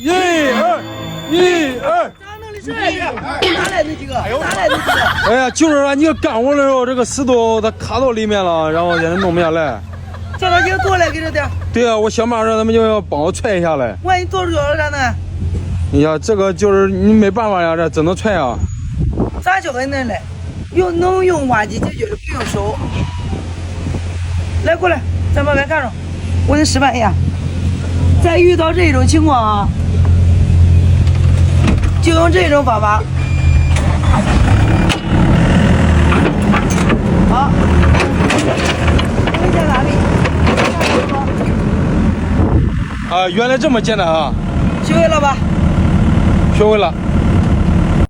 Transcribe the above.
1、2。哪来那几个？哪来那几个？哎呀，就是啊，你干活的时候，这个石头它卡到里面了，然后现在弄不下来。叫他几个过来给着点。对啊，我想办法让他们就要帮我踹一下来。万一坐着了咋弄？哎呀，这个就是你没办法呀，这只能踹啊。咋叫他能来？能用挖机解决的，不用手。来，过来，咱把外看着，我给你示范一下。再遇到这种情况啊，就用这种方法。好，没在哪里？啊，原来这么简单啊！学会了吧？学会了。